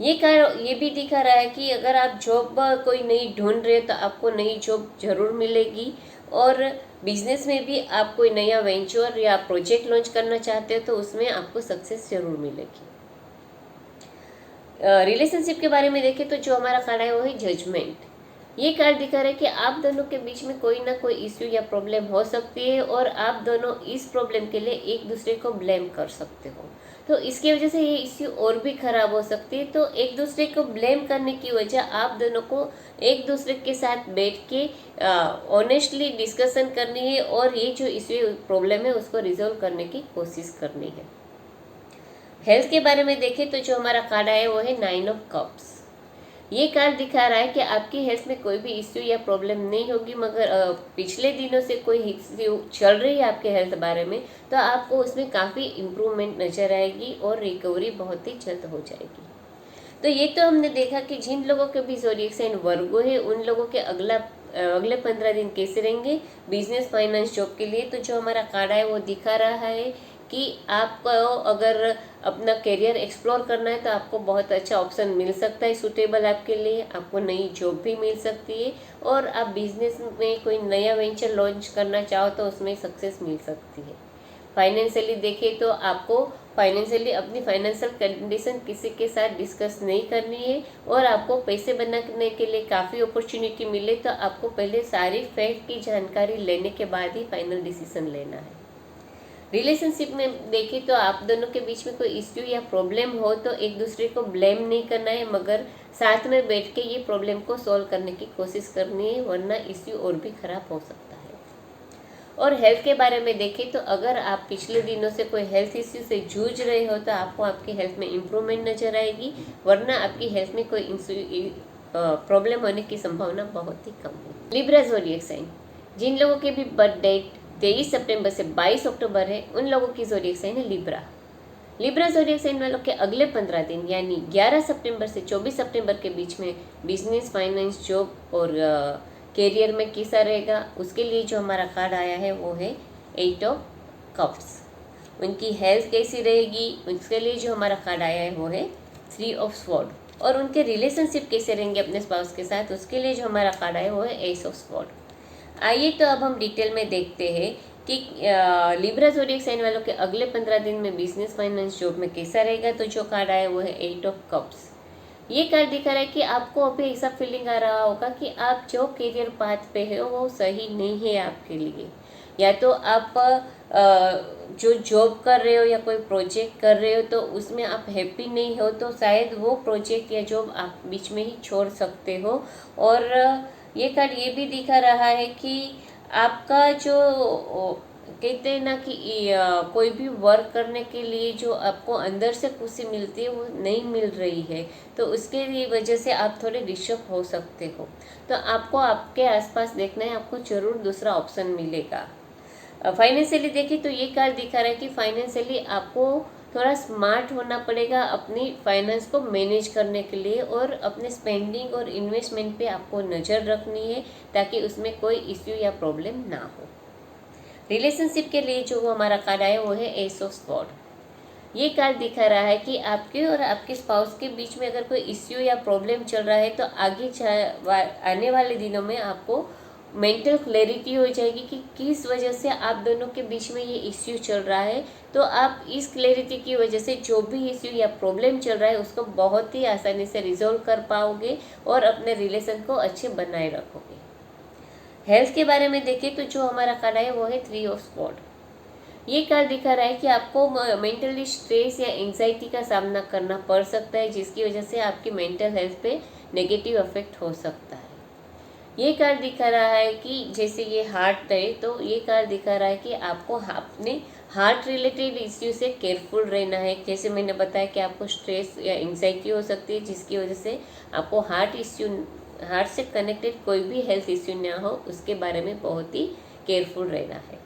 ये भी दिखा रहा है कि अगर आप जॉब कोई नई ढूंढ रहे हो तो आपको नई जॉब जरूर मिलेगी, और बिजनेस में भी आप कोई नया वेंचर या प्रोजेक्ट लॉन्च करना चाहते हो तो उसमें आपको सक्सेस जरूर मिलेगी। रिलेशनशिप के बारे में देखें तो जो हमारा कार्ड है वो है जजमेंट। ये कार्ड दिखा रहा है कि आप दोनों के बीच में कोई ना कोई इश्यू या प्रॉब्लम हो सकती है, और आप दोनों इस प्रॉब्लम के लिए एक दूसरे को ब्लेम कर सकते हो। तो इसकी वजह से ये इश्यू और भी खराब हो सकती है। तो एक दूसरे को ब्लेम करने की वजह आप दोनों को एक दूसरे के साथ बैठ के ऑनेस्टली डिस्कशन करनी है, और ये जो इश्यू प्रॉब्लम है उसको रिजोल्व करने की कोशिश करनी है। हेल्थ के बारे में देखें तो जो हमारा कार्ड है वो है 9 ऑफ कप्स। ये कार्ड दिखा रहा है कि आपकी हेल्थ में कोई भी इश्यू या प्रॉब्लम नहीं होगी, मगर पिछले दिनों से कोई इश्यू चल रही है आपके हेल्थ बारे में, तो आपको उसमें काफ़ी इम्प्रूवमेंट नज़र आएगी और रिकवरी बहुत ही जल्द हो जाएगी। तो ये तो हमने देखा कि जिन लोगों के भी ज़ोडिएक साइन वर्गो है उन लोगों के अगले 15 दिन कैसे रहेंगे बिजनेस, फाइनेंस, जॉब के लिए। तो जो हमारा कार्ड है वो दिखा रहा है कि आपको अगर अपना करियर एक्सप्लोर करना है तो आपको बहुत अच्छा ऑप्शन मिल सकता है सूटेबल आपके लिए। आपको नई जॉब भी मिल सकती है और आप बिजनेस में कोई नया वेंचर लॉन्च करना चाहो तो उसमें सक्सेस मिल सकती है। फाइनेंशियली देखें तो आपको फाइनेंशियली अपनी फाइनेंशियल कंडीशन किसी के साथ डिस्कस नहीं करनी है और आपको पैसे बनाने के लिए काफ़ी अपॉर्चुनिटी मिले तो आपको पहले सारी फैक्ट की जानकारी लेने के बाद ही फाइनल डिसीजन लेना है। रिलेशनशिप में देखें तो आप दोनों के बीच में कोई इश्यू या प्रॉब्लम हो तो एक दूसरे को ब्लेम नहीं करना है, मगर साथ में बैठ के ये प्रॉब्लम को सॉल्व करने की कोशिश करनी है, वरना इश्यू और भी खराब हो सकता है। और हेल्थ के बारे में देखें तो अगर आप पिछले दिनों से कोई हेल्थ इश्यू से जूझ रहे हो तो आपको आपकी हेल्थ में इम्प्रूवमेंट नजर आएगी, वरना आपकी हेल्थ में कोई प्रॉब्लम होने की संभावना बहुत ही कम है। लिब्रा ज़ोडिएक साइन, जिन लोगों के भी बर्थ डेट 23 सितंबर से 22 अक्टूबर है उन लोगों की ज़ोडिएक साइन है लिब्रा। लिब्रा ज़ोडिएक साइन वालों के अगले 15 दिन यानी 11 सितंबर से 24 सितंबर के बीच में बिजनेस, फाइनेंस, जॉब और कैरियर में कैसा रहेगा, उसके लिए जो हमारा कार्ड आया है वो है 8 ऑफ कप्स। उनकी हेल्थ कैसी रहेगी, उसके लिए जो हमारा कार्ड आया है वो है 3 ऑफ स्वॉर्ड। और उनके रिलेशनशिप कैसे रहेंगे अपने स्पाउस के साथ, उसके लिए जो हमारा कार्ड आया है वो है एस ऑफ स्वॉर्ड। आइए तो अब हम डिटेल में देखते हैं कि लिब्रा ज़ोडिएक साइन वालों के अगले 15 दिन में बिजनेस, फाइनेंस, जॉब में कैसा रहेगा। तो जो कार्ड आया वो है 8 ऑफ कप्स। ये कार्ड दिखा रहा है कि आपको अभी ऐसा फीलिंग आ रहा होगा कि आप जो करियर पाथ पे हो वो सही नहीं है आपके लिए, या तो आप जो जॉब कर रहे हो या कोई प्रोजेक्ट कर रहे हो तो उसमें आप हैप्पी नहीं हो, तो शायद वो प्रोजेक्ट या जॉब आप बीच में ही छोड़ सकते हो। और ये कार्ड ये भी दिखा रहा है कि आपका जो कहते हैं ना कि कोई भी वर्क करने के लिए जो आपको अंदर से खुशी मिलती है वो नहीं मिल रही है, तो उसके लिए वजह से आप थोड़े डिस्टर्ब हो सकते हो। तो आपको आपके आसपास देखना है, आपको ज़रूर दूसरा ऑप्शन मिलेगा। फाइनेंशियली देखिए तो ये कार्ड दिखा रहा है कि फाइनेंशियली आपको थोड़ा स्मार्ट होना पड़ेगा अपनी फाइनेंस को मैनेज करने के लिए, और अपने स्पेंडिंग और इन्वेस्टमेंट पे आपको नज़र रखनी है ताकि उसमें कोई इश्यू या प्रॉब्लम ना हो। रिलेशनशिप के लिए जो हमारा कार्ड आया वो है एस ऑफ स्वॉर्ड। ये कार्ड दिखा रहा है कि आपके और आपके स्पाउस के बीच में अगर कोई इश्यू या प्रॉब्लम चल रहा है तो आगे आने वाले दिनों में आपको मेंटल क्लैरिटी हो जाएगी कि किस वजह से आप दोनों के बीच में ये इश्यू चल रहा है। तो आप इस क्लैरिटी की वजह से जो भी इश्यू या प्रॉब्लम चल रहा है उसको बहुत ही आसानी से रिजॉल्व कर पाओगे और अपने रिलेशन को अच्छे बनाए रखोगे। हेल्थ के बारे में देखें तो जो हमारा कार्ड है वो है 3 ऑफ स्वॉर्ड। ये कार्ड दिखा रहा है कि आपको मेंटली स्ट्रेस या एंजाइटी का सामना करना पड़ सकता है, जिसकी वजह से आपकी मेंटल हेल्थ पे नेगेटिव इफेक्ट हो सकता है। ये कार्ड दिखा रहा है कि जैसे ये हार्ट है तो ये कार्ड दिखा रहा है कि आपको अपने हार्ट रिलेटेड इश्यू से केयरफुल रहना है। जैसे मैंने बताया कि आपको स्ट्रेस या एंजाइटी हो सकती है जिसकी वजह से आपको हार्ट से कनेक्टेड कोई भी हेल्थ इश्यू ना हो, उसके बारे में बहुत ही केयरफुल रहना है।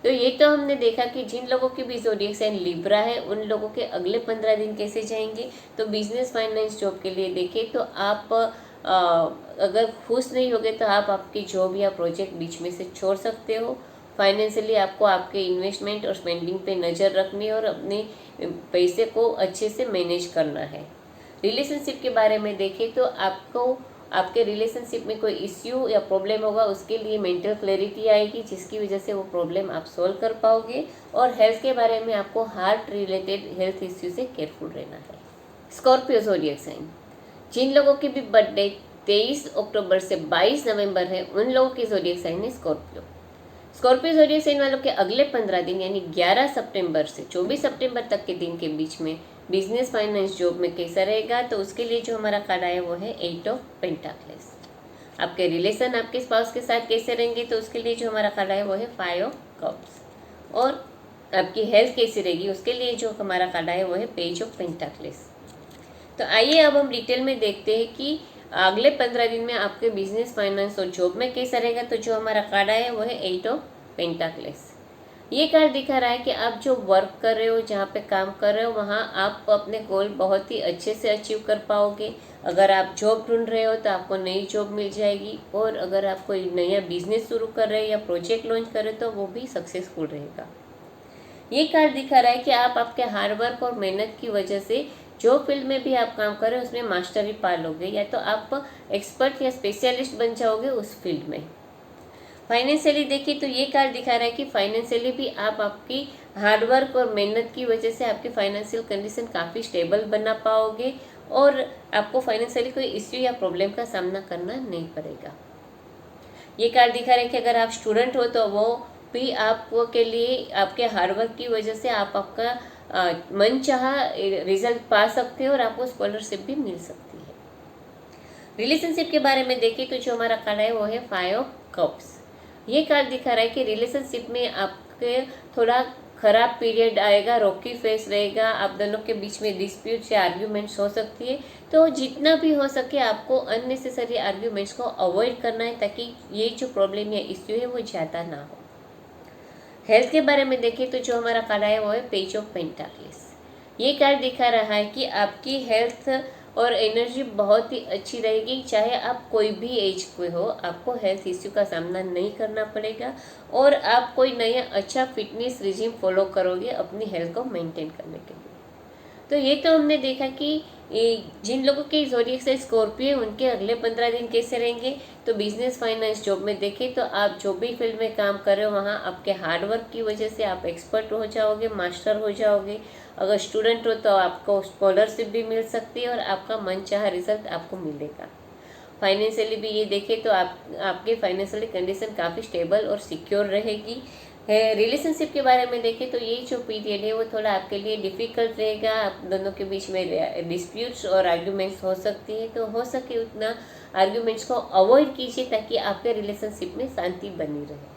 तो ये तो हमने देखा कि जिन लोगों की भी ज़ोडिएक साइन लिब्रा है उन लोगों के अगले 15 दिन कैसे जाएंगे। तो बिजनेस, फाइनेंस, जॉब के लिए देखें तो आप अगर खुश नहीं होगे तो आप आपकी जॉब या प्रोजेक्ट बीच में से छोड़ सकते हो। फाइनेंशियली आपको आपके इन्वेस्टमेंट और स्पेंडिंग पे नज़र रखनी है और अपने पैसे को अच्छे से मैनेज करना है। रिलेशनशिप के बारे में देखें तो आपको आपके रिलेशनशिप में कोई इश्यू या प्रॉब्लम होगा, उसके लिए मेंटल क्लैरिटी आएगी जिसकी वजह से वो प्रॉब्लम आप सॉल्व कर पाओगे। और हेल्थ के बारे में आपको हार्ट रिलेटेड हेल्थ इश्यू से केयरफुल रहना है। स्कॉर्पियो ज़ोडिएक साइन, जिन लोगों की भी बर्थडे 23 अक्टूबर से 22 नवंबर है उन लोगों की ज़ोडिएक साइन है स्कॉर्पियो। स्कॉर्पियो ज़ोडिएक साइन वालों के अगले 15 दिन यानी 11 सितंबर से 24 सितंबर तक के दिन के बीच में बिजनेस, फाइनेंस, जॉब में कैसा रहेगा। तो उसके लिए जो हमारा कार्ड आया वो है 8 ऑफ पेंटाक्लेस। आपके रिलेशन आपके स्पाउस के साथ कैसे रहेंगे तो उसके लिए जो हमारा कार्ड आया वो है 5 ऑफ कप्स। और आपकी हेल्थ कैसी रहेगी उसके लिए जो हमारा कार्ड आया वो है पेज ऑफ पेंटाक्लेस। तो आइए अब हम डिटेल में देखते हैं कि अगले 15 दिन में आपके बिजनेस, फाइनेंस और जॉब में कैसा रहेगा। तो जो हमारा कार्ड आया है वो है 8 ऑफ पेंटाक्लेस। ये कार्ड दिखा रहा है कि आप जो वर्क कर रहे हो, जहाँ पे काम कर रहे हो, वहाँ आप अपने गोल बहुत ही अच्छे से अचीव कर पाओगे। अगर आप जॉब ढूंढ रहे हो तो आपको नई जॉब मिल जाएगी, और अगर आप कोई नया बिजनेस शुरू कर रहे हो या प्रोजेक्ट लॉन्च कर रहे हो तो वो भी सक्सेसफुल रहेगा। ये कार्ड दिखा रहा है कि आप आपके हार्डवर्क और मेहनत की वजह से जो फील्ड में भी आप काम कर रहे हो उसमें मास्टरी पा लोगे, या तो आप एक्सपर्ट या स्पेशलिस्ट बन जाओगे उस फील्ड में। फाइनेंशियली देखिए तो ये कार्ड दिखा रहा है कि फाइनेंशियली भी आप आपकी हार्डवर्क और मेहनत की वजह से आपकी फाइनेंशियल कंडीशन काफ़ी स्टेबल बना पाओगे, और आपको फाइनेंशियली कोई इश्यू या प्रॉब्लम का सामना करना नहीं पड़ेगा। ये कार्ड दिखा रहा है कि अगर आप स्टूडेंट हो तो वो भी आपको के लिए आपके हार्डवर्क की वजह से आप आपका मनचाहा रिजल्ट पा सकते हो और आपको स्कॉलरशिप भी मिल सकती है। रिलेशनशिप के बारे में देखिए तो जो हमारा कार्ड है वो है 5 ऑफ कप्स। ये कार्ड दिखा रहा है कि रिलेशनशिप में आपके थोड़ा खराब पीरियड आएगा, रॉकी फेस रहेगा, आप दोनों के बीच में डिस्प्यूट्स या आर्ग्यूमेंट्स हो सकती है। तो जितना भी हो सके आपको अननेसेसरी आर्ग्यूमेंट्स को अवॉइड करना है, ताकि ये जो प्रॉब्लम या इश्यू है वो ज़्यादा ना हो। हेल्थ के बारे में देखें तो जो हमारा कार्ड है वो है पेज ऑफ पेंटाक्लेस। ये कार्ड दिखा रहा है कि आपकी हेल्थ और एनर्जी बहुत ही अच्छी रहेगी, चाहे आप कोई भी एज के हो, आपको हेल्थ इश्यू का सामना नहीं करना पड़ेगा, और आप कोई नया अच्छा फिटनेस रिजीम फॉलो करोगे अपनी हेल्थ को मेंटेन करने के लिए। तो ये तो हमने देखा कि जिन लोगों के ज़ोडिएक से स्कॉर्पियो है उनके अगले 15 दिन कैसे रहेंगे। तो बिजनेस, फाइनेंस, जॉब में देखें तो आप जो भी फील्ड में काम कर रहे हो वहाँ आपके हार्डवर्क की वजह से आप एक्सपर्ट हो जाओगे, मास्टर हो जाओगे। अगर स्टूडेंट हो तो आपको स्कॉलरशिप भी मिल सकती है और आपका मनचाहा रिजल्ट आपको मिलेगा। फाइनेंशियली भी ये देखें तो आपकी फाइनेंशियली कंडीशन काफ़ी स्टेबल और सिक्योर रहेगी। रिलेशनशिप के बारे में देखें तो ये जो पीरियड है वो थोड़ा आपके लिए डिफ़िकल्ट रहेगा, आप दोनों के बीच में डिस्प्यूट्स और आर्ग्यूमेंट्स हो सकती है। तो हो सके उतना आर्ग्यूमेंट्स को अवॉइड कीजिए ताकि आपके रिलेशनशिप में शांति बनी रहे।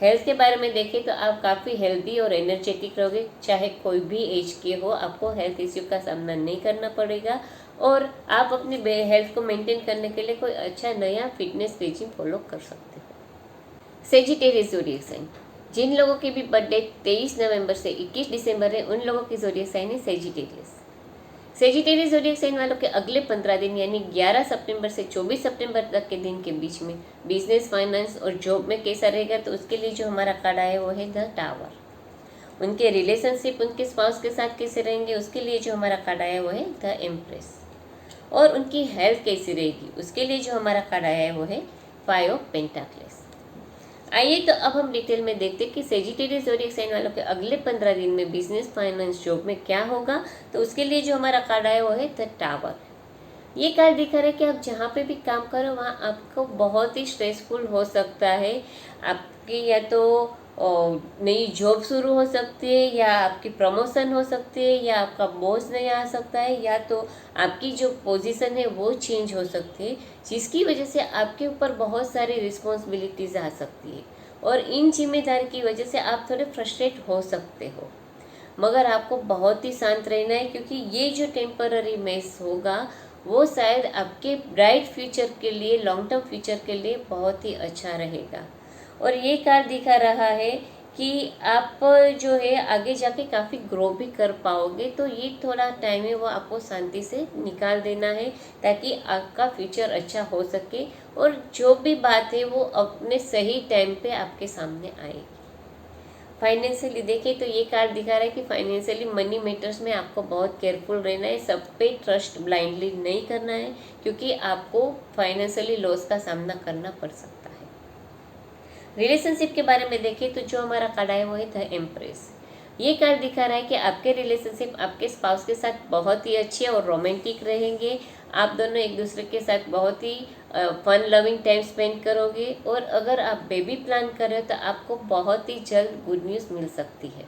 हेल्थ के बारे में देखें तो आप काफ़ी हेल्दी और एनर्जेटिक रहोगे, चाहे कोई भी एज के हो, आपको हेल्थ इश्यू का सामना नहीं करना पड़ेगा, और आप अपनी हेल्थ को मेंटेन करने के लिए कोई अच्छा नया फिटनेस रेजिम फॉलो कर सकते हो। सेजिटेरियस ज़ोडिएक साइन, जिन लोगों की भी बर्थडे 23 नवंबर से 21 दिसंबर है उन लोगों की ज़ोडिएक साइन है सेजिटेरियस। सेजिटेरियस ज़ोडिएक साइन वालों के अगले 15 दिन यानी 11 सितंबर से 24 सितंबर तक के दिन के बीच में बिजनेस, फाइनेंस और जॉब में कैसा रहेगा। तो उसके लिए जो हमारा कार्ड आया वो है द टावर। उनके रिलेशनशिप उनके स्पाउस के साथ कैसे रहेंगे उसके लिए जो हमारा कार्ड आया वो है द एम्प्रेस। और उनकी हेल्थ कैसी रहेगी उसके लिए जो हमारा कार्ड आया है वो है 5 ऑफ पेंटाक्लेस। आइए तो अब हम डिटेल में देखते हैं कि सेजिटेरियस ज़ोडिएक साइन वालों के अगले 15 दिन में बिजनेस, फाइनेंस, जॉब में क्या होगा। तो उसके लिए जो हमारा कार्ड आया वो है द टावर। ये कार्ड दिखा रहा है कि आप जहाँ पे भी काम करो वहाँ आपको बहुत ही स्ट्रेसफुल हो सकता है। आपकी या तो नई जॉब शुरू हो सकती है, या आपकी प्रमोशन हो सकती है, या आपका बॉस नहीं आ सकता है, या तो आपकी जो पोजीशन है वो चेंज हो सकती है, जिसकी वजह से आपके ऊपर बहुत सारी रिस्पॉन्सिबिलिटीज़ आ सकती है, और इन जिम्मेदारी की वजह से आप थोड़े फ्रस्ट्रेट हो सकते हो। मगर आपको बहुत ही शांत रहना है, क्योंकि ये जो टेम्पररी मेस होगा वो शायद आपके ब्राइट फ्यूचर के लिए, लॉन्ग टर्म फ्यूचर के लिए बहुत ही अच्छा रहेगा। और ये कार्ड दिखा रहा है कि आप जो है आगे जाके काफ़ी ग्रो भी कर पाओगे। तो ये थोड़ा टाइम है वो आपको शांति से निकाल देना है ताकि आपका फ्यूचर अच्छा हो सके, और जो भी बात है वो अपने सही टाइम पे आपके सामने आएगी। फाइनेंशियली देखें तो ये कार्ड दिखा रहा है कि फाइनेंशियली मनी मैटर्स में आपको बहुत केयरफुल रहना है, सब पे ट्रस्ट ब्लाइंडली नहीं करना है, क्योंकि आपको फाइनेंशियली लॉस का सामना करना पड़ सकता है। रिलेशनशिप के बारे में देखें तो जो हमारा कार्ड है वो है द एम्प्रेस। ये कार्ड दिखा रहा है कि आपके रिलेशनशिप आपके स्पाउस के साथ बहुत ही अच्छे और रोमांटिक रहेंगे। आप दोनों एक दूसरे के साथ बहुत ही फन लविंग टाइम स्पेंड करोगे, और अगर आप बेबी प्लान कर रहे हो तो आपको बहुत ही जल्द गुड न्यूज़ मिल सकती है।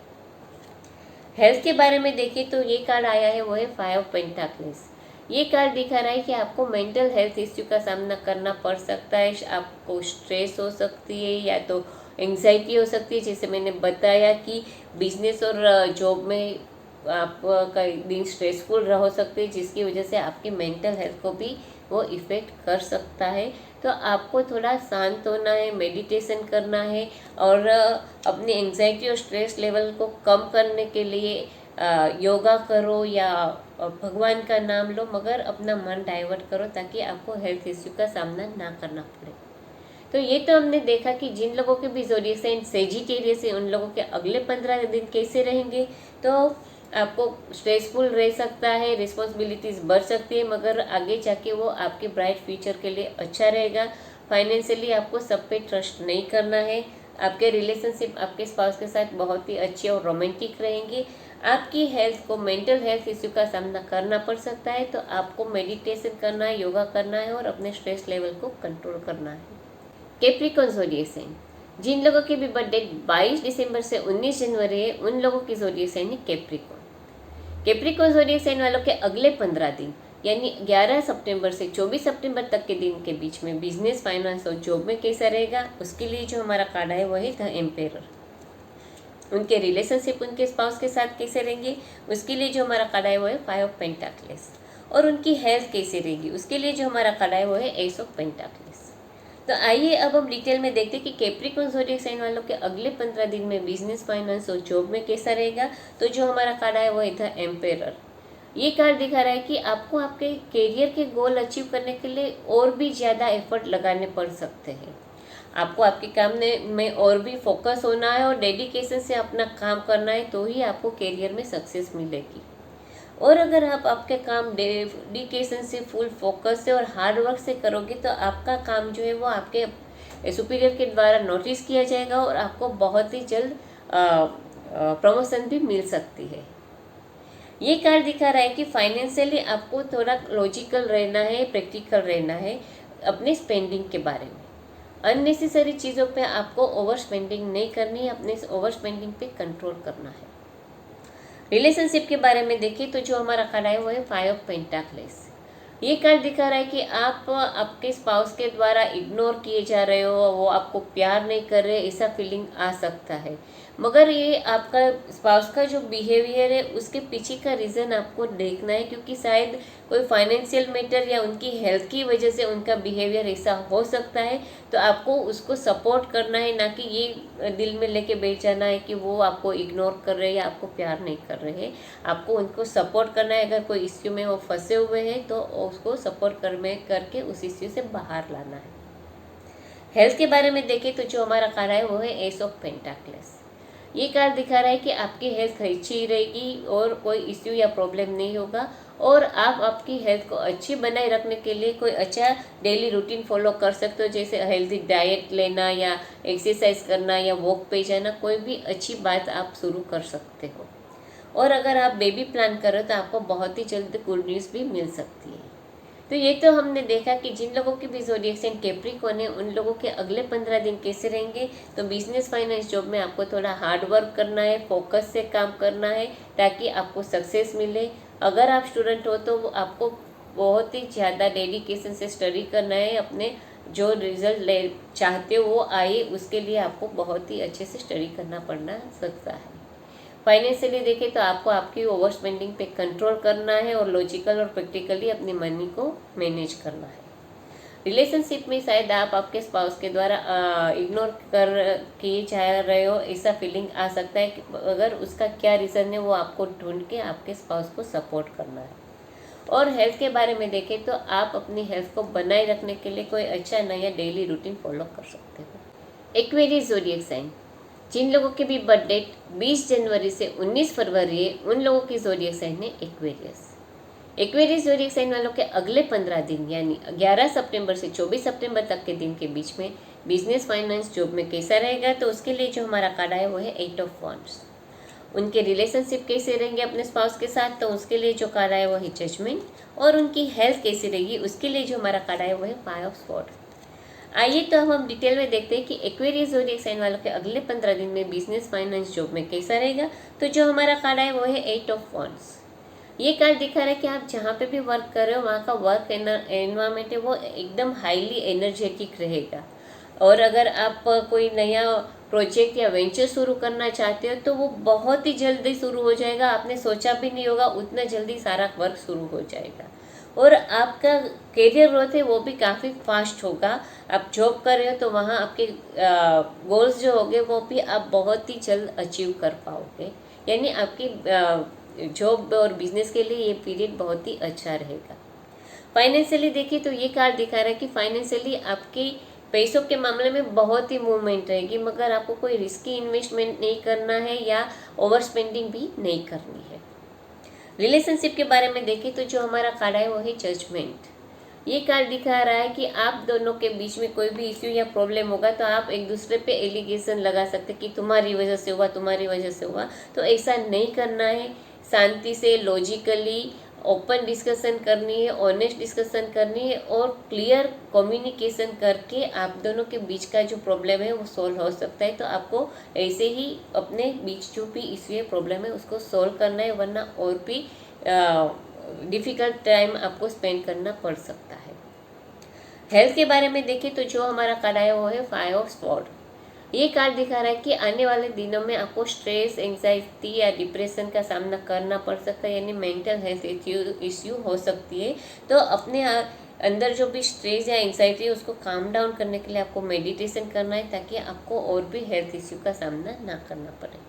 हेल्थ के बारे में देखें तो ये कार्ड आया है वो है 5 ऑफ पेंटाक्लेस। ये कार्ड दिखा रहा है कि आपको मेंटल हेल्थ इश्यू का सामना करना पड़ सकता है, आपको स्ट्रेस हो सकती है, या तो एंग्जाइटी हो सकती है। जैसे मैंने बताया कि बिजनेस और जॉब में आपका दिन स्ट्रेसफुल रह सकते हैं, जिसकी वजह से आपकी मेंटल हेल्थ को भी वो इफ़ेक्ट कर सकता है। तो आपको थोड़ा शांत होना है, मेडिटेशन करना है और अपनी एंजाइटी और स्ट्रेस लेवल को कम करने के लिए योगा करो या भगवान का नाम लो, मगर अपना मन डाइवर्ट करो ताकि आपको हेल्थ इश्यू का सामना ना करना पड़े। तो ये तो हमने देखा कि जिन लोगों के भी ज़ोडिएक साइन सेजिटेरियस है उन लोगों के अगले 15 दिन कैसे रहेंगे। तो आपको स्ट्रेसफुल रह सकता है, रिस्पॉन्सिबिलिटीज़ बढ़ सकती है, मगर आगे जाके वो आपके ब्राइट फ्यूचर के लिए अच्छा रहेगा। फाइनेंशियली आपको सब पे ट्रस्ट नहीं करना है। आपके रिलेशनशिप आपके स्पाउस के साथ बहुत ही अच्छे और रोमांटिक रहेंगे। आपकी हेल्थ को मेंटल हेल्थ इश्यू का सामना करना पड़ सकता है, तो आपको मेडिटेशन करना है, योगा करना है और अपने स्ट्रेस लेवल को कंट्रोल करना है। कैप्रिकॉर्न ज़ोडिएक साइन, जिन लोगों की भी बर्थडे 22 दिसंबर से 19 जनवरी है उन लोगों की ज़ोडिएक साइन है कैप्रिकॉर्न। कैप्रिकॉर्न ज़ोडिएक साइन वालों के अगले 15 दिन यानी 11 सितंबर से 24 सितंबर तक के दिन के बीच में बिजनेस, फाइनेंस और जॉब में कैसा रहेगा, उसके लिए जो हमारा कार्ड है वो है द एम्पेरर। उनके रिलेशनशिप उनके स्पाउस के साथ कैसे रहेंगे, उसके लिए जो हमारा कार्ड है वो है 5 ऑफ पेंटाकल्स। और उनकी हेल्थ कैसे रहेगी, उसके लिए जो हमारा कार्ड है वो है एस ऑफ पेंटाकल्स। तो आइए अब हम डिटेल में देखते हैं कि कैप्रिकॉर्न ज़ोडिएक साइन वालों के अगले 15 दिन में बिजनेस, फाइनेंस और जॉब में कैसा रहेगा। तो जो हमारा कार्ड है वो है द एम्पेरर। ये कार्ड दिखा रहा है कि आपको आपके करियर के गोल अचीव करने के लिए और भी ज़्यादा एफर्ट लगाने पड़ सकते हैं। आपको आपके काम में और भी फोकस होना है और डेडिकेशन से अपना काम करना है, तो ही आपको करियर में सक्सेस मिलेगी। और अगर आप आपके काम डेडिकेशन से, फुल फोकस से और हार्ड वर्क से करोगे तो आपका काम जो है वो आपके सुपीरियर के द्वारा नोटिस किया जाएगा और आपको बहुत ही जल्द प्रमोशन भी मिल सकती है। ये कार्ड दिखा रहा है कि फाइनेंशियली आपको थोड़ा लॉजिकल रहना है, प्रैक्टिकल रहना है अपने स्पेंडिंग के बारे में। अननेसेसरी चीज़ों पे आपको ओवर स्पेंडिंग नहीं करनी है, अपने ओवर स्पेंडिंग पे कंट्रोल करना है। रिलेशनशिप के बारे में देखें तो जो हमारा कार्ड है वो है 5 ऑफ पेंटाकल्स। ये कार्ड दिखा रहा है कि आप आपके स्पाउस के द्वारा इग्नोर किए जा रहे हो, वो आपको प्यार नहीं कर रहे, ऐसा फीलिंग आ सकता है। मगर ये आपका स्पाउस का जो बिहेवियर है उसके पीछे का रीज़न आपको देखना है, क्योंकि शायद कोई फाइनेंशियल मैटर या उनकी हेल्थ की वजह से उनका बिहेवियर ऐसा हो सकता है। तो आपको उसको सपोर्ट करना है, ना कि ये दिल में लेके बैठ जाना है कि वो आपको इग्नोर कर रहे हैं या आपको प्यार नहीं कर रहे हैं। आपको उनको सपोर्ट करना है। अगर कोई इश्यू में वो फंसे हुए हैं तो उसको सपोर्ट करके उस इश्यू से बाहर लाना है। हेल्थ के बारे में देखें तो जो हमारा कार्ड है वो है एस ऑफ पेंटाकल्स। ये कार्ड दिखा रहा है कि आपकी हेल्थ अच्छी रहेगी और कोई इश्यू या प्रॉब्लम नहीं होगा, और आप आपकी हेल्थ को अच्छी बनाए रखने के लिए कोई अच्छा डेली रूटीन फॉलो कर सकते हो, जैसे हेल्दी डाइट लेना या एक्सरसाइज करना या वॉक पे जाना। कोई भी अच्छी बात आप शुरू कर सकते हो। और अगर आप बेबी प्लान करो तो आपको बहुत ही जल्द गुड न्यूज़ भी मिल सकती है। तो ये तो हमने देखा कि जिन लोगों की भी ज़ोडिएक साइन कैप्रिकॉर्न है उन लोगों के अगले 15 दिन कैसे रहेंगे। तो बिजनेस, फाइनेंस, जॉब में आपको थोड़ा हार्ड वर्क करना है, फोकस से काम करना है ताकि आपको सक्सेस मिले। अगर आप स्टूडेंट हो तो आपको बहुत ही ज़्यादा डेडिकेशन से स्टडी करना है, अपने जो रिजल्ट ले चाहते हो वो आए उसके लिए आपको बहुत ही अच्छे से स्टडी करना पड़ना सकता है। फाइनेंशियली देखें तो आपको आपकी ओवर स्पेंडिंग पे कंट्रोल करना है और लॉजिकल और प्रैक्टिकली अपनी मनी को मैनेज करना है। रिलेशनशिप में शायद आप आपके स्पाउस के द्वारा इग्नोर कर किए जा रहे हो, ऐसा फीलिंग आ सकता है कि अगर उसका क्या रीज़न है वो आपको ढूंढ के आपके स्पाउस को सपोर्ट करना है। और हेल्थ के बारे में देखें तो आप अपनी हेल्थ को बनाए रखने के लिए कोई अच्छा नया डेली रूटीन फॉलो कर सकते हो। एक्वेरियस ज़ोडिएक साइन, जिन लोगों की भी बर्थडे 20 जनवरी से 19 फरवरी है उन लोगों की ज़ोडिएक साइन है एक्वेरियस। एक्वेरियस ज़ोडिएक साइन वालों के अगले 15 दिन यानी 11 सितंबर से 24 सितंबर तक के दिन के बीच में बिजनेस, फाइनेंस, जॉब में कैसा रहेगा। तो उसके लिए जो हमारा कार्ड है वो है 8 ऑफ वांड्स। उनके रिलेशनशिप कैसे रहेंगे अपने स्पाउस के साथ, तो उसके लिए जो कार्ड है वो है जजमेंट। और उनकी हेल्थ कैसी रहेगी उसके लिए जो हमारा कार्ड है वो है 5 ऑफ स्वॉर्ड। आइए तो हम डिटेल में देखते हैं कि एक्वेरियस ज़ोडिएक साइन वालों के अगले 15 दिन में बिजनेस, फाइनेंस, जॉब में कैसा रहेगा। तो जो हमारा कार्ड है वो है 8 ऑफ वांड्स। ये कार्ड दिखा रहा है कि आप जहाँ पे भी वर्क कर रहे हो वहाँ का वर्क एनवायरनमेंट है वो एकदम हाईली एनर्जेटिक रहेगा। और अगर आप कोई नया प्रोजेक्ट या वेंचर शुरू करना चाहते हो तो वो बहुत ही जल्दी शुरू हो जाएगा, आपने सोचा भी नहीं होगा उतना जल्दी सारा वर्क शुरू हो जाएगा। और आपका करियर ग्रोथ है वो भी काफ़ी फास्ट होगा। आप जॉब कर रहे हो तो वहाँ आपके गोल्स जो होंगे वो भी आप बहुत ही जल्द अचीव कर पाओगे। यानी आपकी जॉब और बिजनेस के लिए ये पीरियड बहुत ही अच्छा रहेगा। फाइनेंशियली देखिए तो ये कार्ड दिखा रहा है कि फाइनेंशियली आपके पैसों के मामले में बहुत ही मूवमेंट रहेगी, मगर आपको कोई रिस्की इन्वेस्टमेंट नहीं करना है या ओवर स्पेंडिंग भी नहीं करनी है। रिलेशनशिप के बारे में देखें तो जो हमारा कार्ड है वो है जजमेंट। ये कार्ड दिखा रहा है कि आप दोनों के बीच में कोई भी इश्यू या प्रॉब्लम होगा तो आप एक दूसरे पे एलिगेशन लगा सकते कि तुम्हारी वजह से हुआ, तुम्हारी वजह से हुआ। तो ऐसा नहीं करना है, शांति से लॉजिकली ओपन डिस्कशन करनी है, ऑनेस्ट डिस्कशन करनी है और क्लियर कम्युनिकेशन करके आप दोनों के बीच का जो प्रॉब्लम है वो सॉल्व हो सकता है। तो आपको ऐसे ही अपने बीच जो भी इश्यू है, प्रॉब्लम है, उसको सॉल्व करना है, वरना और भी डिफ़िकल्ट टाइम आपको स्पेंड करना पड़ सकता है। हेल्थ के बारे में देखें तो जो हमारा कार्ड आया वो है 5 ऑफ स्वॉर्ड। ये कार्ड दिखा रहा है कि आने वाले दिनों में आपको स्ट्रेस, एंजाइटी या डिप्रेशन का सामना करना पड़ सकता है, यानी मेंटल हेल्थ इश्यू हो सकती है। तो अपने अंदर जो भी स्ट्रेस या एंजाइटी है उसको काम डाउन करने के लिए आपको मेडिटेशन करना है, ताकि आपको और भी हेल्थ इश्यू का सामना ना करना पड़े।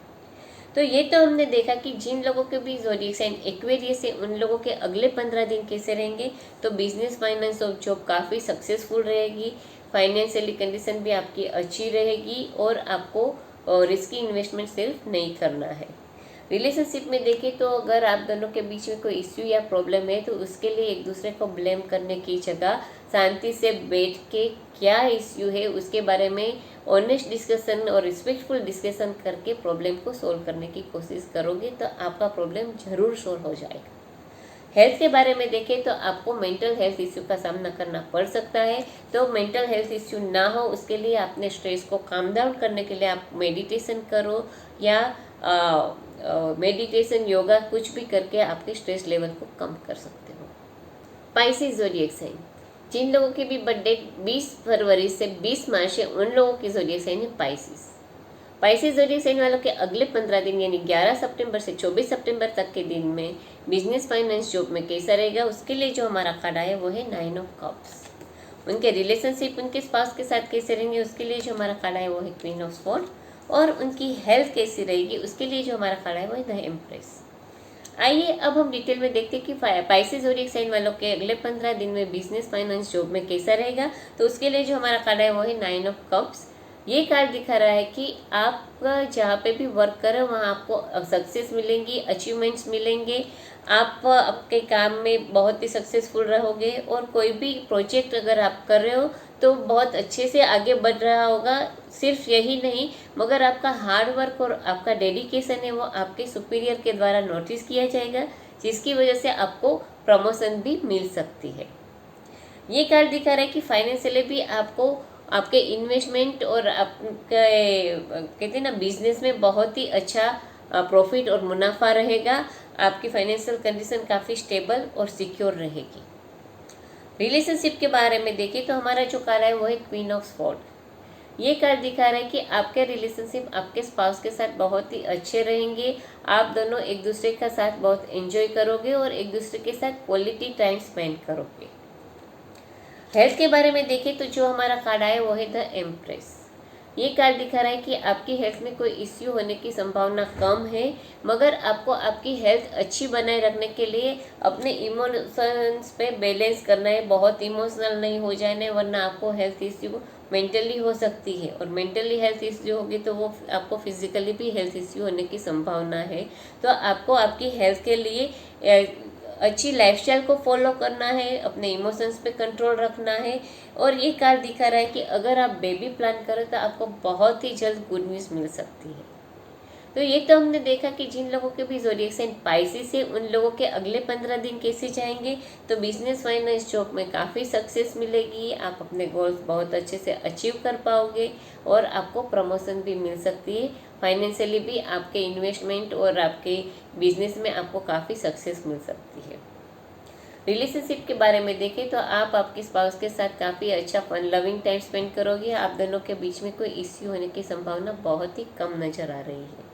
तो ये तो हमने देखा कि जिन लोगों के भी ज़ोडिएक साइन एक्वेरियस है उन लोगों के अगले 15 दिन कैसे रहेंगे। तो बिजनेस, फाइनेंस और जॉब काफ़ी सक्सेसफुल रहेगी, फाइनेंशियली कंडीशन भी आपकी अच्छी रहेगी और आपको रिस्की इन्वेस्टमेंट सिर्फ नहीं करना है। रिलेशनशिप में देखें तो अगर आप दोनों के बीच में कोई इश्यू या प्रॉब्लम है तो उसके लिए एक दूसरे को ब्लेम करने की जगह शांति से बैठ के क्या इश्यू है उसके बारे में ऑनेस्ट डिस्कशन और रिस्पेक्टफुल डिस्कशन करके प्रॉब्लम को सॉल्व करने की कोशिश करोगे तो आपका प्रॉब्लम जरूर सॉल्व हो जाएगा। हेल्थ के बारे में देखें तो आपको मेंटल हेल्थ इश्यू का सामना करना पड़ सकता है। तो मेंटल हेल्थ इश्यू ना हो उसके लिए अपने स्ट्रेस को काम डाउन करने के लिए आप मेडिटेशन करो या मेडिटेशन, योगा, कुछ भी करके आपके स्ट्रेस लेवल को कम कर सकते हो। पाइसेस ज़ोडिएक साइन, जिन लोगों की भी बर्थडे 20 फरवरी से 20 मार्च है उन लोगों की ज़ोडिएक साइन है पाइसेस। पाइसेस ज़ोडिएक साइन वालों के अगले 15 दिन यानी 11 सितंबर से 24 सितंबर तक के दिन में बिजनेस, फाइनेंस, जॉब में कैसा रहेगा उसके लिए जो हमारा कार्ड है वो है 9 ऑफ कप्स। उनके रिलेशनशिप, उनके स्पाउस के साथ कैसे रहेंगे उसके लिए जो हमारा कार्ड है वो है क्वीन ऑफ स्वॉर्ड। और उनकी हेल्थ कैसी रहेगी उसके लिए जो हमारा कार्ड है वो है द एम्प्रेस। आइए अब हम डिटेल में देखते हैं कि पाइसेस ज़ोडिएक साइन वालों के अगले 15 दिन में बिजनेस, फाइनेंस, जॉब में कैसा रहेगा। तो उसके लिए जो हमारा कार्ड है वो है 9 ऑफ कप्स। ये कार्ड दिखा रहा है कि आप जहाँ पे भी वर्क करें वहाँ आपको सक्सेस मिलेंगी, अचीवमेंट्स मिलेंगे, आप आपके काम में बहुत ही सक्सेसफुल रहोगे और कोई भी प्रोजेक्ट अगर आप कर रहे हो तो बहुत अच्छे से आगे बढ़ रहा होगा। सिर्फ यही नहीं मगर आपका हार्ड वर्क और आपका डेडिकेशन है वो आपके सुपीरियर के द्वारा नोटिस किया जाएगा, जिसकी वजह से आपको प्रमोशन भी मिल सकती है। ये कार्ड दिखा रहा है कि फाइनेंशियली भी आपको आपके इन्वेस्टमेंट और आपके कहते हैं ना बिजनेस में बहुत ही अच्छा प्रॉफिट और मुनाफा रहेगा। आपकी फाइनेंशियल कंडीशन काफ़ी स्टेबल और सिक्योर रहेगी। रिलेशनशिप के बारे में देखें तो हमारा जो कार्ड है वो है क्वीन ऑफ स्वॉर्ड। ये कार्ड दिखा रहा है कि आपके रिलेशनशिप आपके स्पाउस के साथ बहुत ही अच्छे रहेंगे। आप दोनों एक दूसरे का साथ बहुत एंजॉय करोगे और एक दूसरे के साथ क्वालिटी टाइम स्पेंड करोगे। हेल्थ के बारे में देखें तो जो हमारा कार्ड आया वो है द एम्प्रेस। ये कार्ड दिखा रहा है कि आपकी हेल्थ में कोई इश्यू होने की संभावना कम है, मगर आपको आपकी हेल्थ अच्छी बनाए रखने के लिए अपने इमोशंस पे बैलेंस करना है, बहुत इमोशनल नहीं हो जाना है, वरना आपको हेल्थ इश्यू मेंटली हो सकती है और मेंटली हेल्थ इश्यू होगी तो वो आपको फिजिकली भी हेल्थ इश्यू होने की संभावना है। तो आपको आपकी हेल्थ के लिए अच्छी लाइफस्टाइल को फॉलो करना है, अपने इमोशंस पे कंट्रोल रखना है। और ये कार्ड दिखा रहा है कि अगर आप बेबी प्लान करें तो आपको बहुत ही जल्द गुड न्यूज़ मिल सकती है। तो ये तो हमने देखा कि जिन लोगों के भी ज़ोडिएक साइन पाइसेस है उन लोगों के अगले 15 दिन कैसे जाएंगे। तो बिजनेस, फाइनेंस, जॉब में काफ़ी सक्सेस मिलेगी, आप अपने गोल्स बहुत अच्छे से अचीव कर पाओगे और आपको प्रमोशन भी मिल सकती है। फाइनेंशियली भी आपके इन्वेस्टमेंट और आपके बिजनेस में आपको काफ़ी सक्सेस मिल सकती है। रिलेशनशिप के बारे में देखें तो आप आपके स्पाउस के साथ काफ़ी अच्छा फन लविंग टाइम स्पेंड करोगे। आप दोनों के बीच में कोई इश्यू होने की संभावना बहुत ही कम नज़र आ रही है।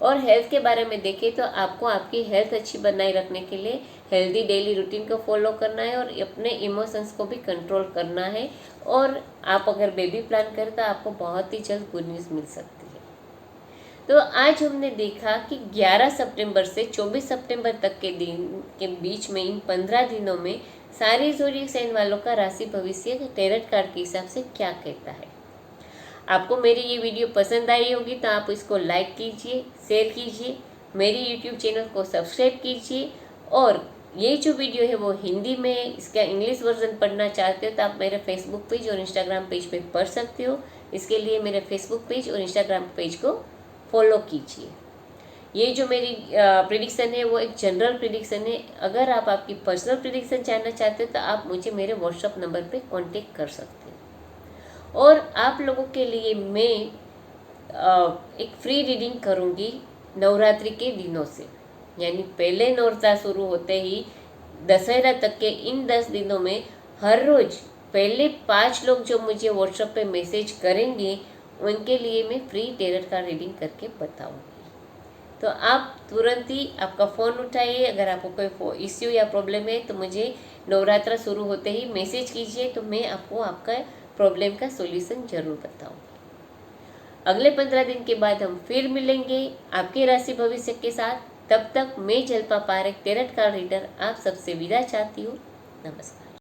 और हेल्थ के बारे में देखें तो आपको आपकी हेल्थ अच्छी बनाए रखने के लिए हेल्दी डेली रूटीन को फॉलो करना है और अपने इमोशंस को भी कंट्रोल करना है। और आप अगर बेबी प्लान करें तो आपको बहुत ही जल्द गुड न्यूज़ मिल सकती है। तो आज हमने देखा कि 11 सितंबर से 24 सितंबर तक के दिन के बीच में इन 15 दिनों में सारे ज़ोडिएक साइन वालों का राशि भविष्य टैरोट कार्ड के हिसाब से क्या कहता है। आपको मेरी ये वीडियो पसंद आई होगी तो आप इसको लाइक कीजिए, शेयर कीजिए, मेरी यूट्यूब चैनल को सब्सक्राइब कीजिए। और ये जो वीडियो है वो हिंदी में है, इसका इंग्लिश वर्जन पढ़ना चाहते हो तो आप मेरे फेसबुक पेज और इंस्टाग्राम पेज पे पढ़ सकते हो। इसके लिए मेरे फेसबुक पेज और इंस्टाग्राम पेज को फॉलो कीजिए। ये जो मेरी प्रिडिक्शन है वो एक जनरल प्रिडिक्शन है। अगर आप आपकी पर्सनल प्रिडिक्शन जानना चाहते हो तो आप मुझे मेरे व्हाट्सएप नंबर पे कांटेक्ट कर सकते हैं। और आप लोगों के लिए मैं एक फ्री रीडिंग करूँगी नवरात्रि के दिनों से, यानी पहले नवरात्र शुरू होते ही दशहरा तक के इन 10 दिनों में हर रोज़ पहले 5 लोग जो मुझे व्हाट्सएप पे मैसेज करेंगे उनके लिए मैं फ्री टैरोट कार्ड रीडिंग करके बताऊँगी। तो आप तुरंत ही आपका फ़ोन उठाइए। अगर आपको कोई इश्यू या प्रॉब्लम है तो मुझे नवरात्र शुरू होते ही मैसेज कीजिए, तो मैं आपको आपका प्रॉब्लम का सॉल्यूशन ज़रूर बताऊँगी। अगले 15 दिन के बाद हम फिर मिलेंगे आपके राशि भविष्य के साथ। तब तक मैं जल्पा पारेख टैरोट कार्ड रीडर आप सबसे विदा चाहती हूँ। नमस्कार।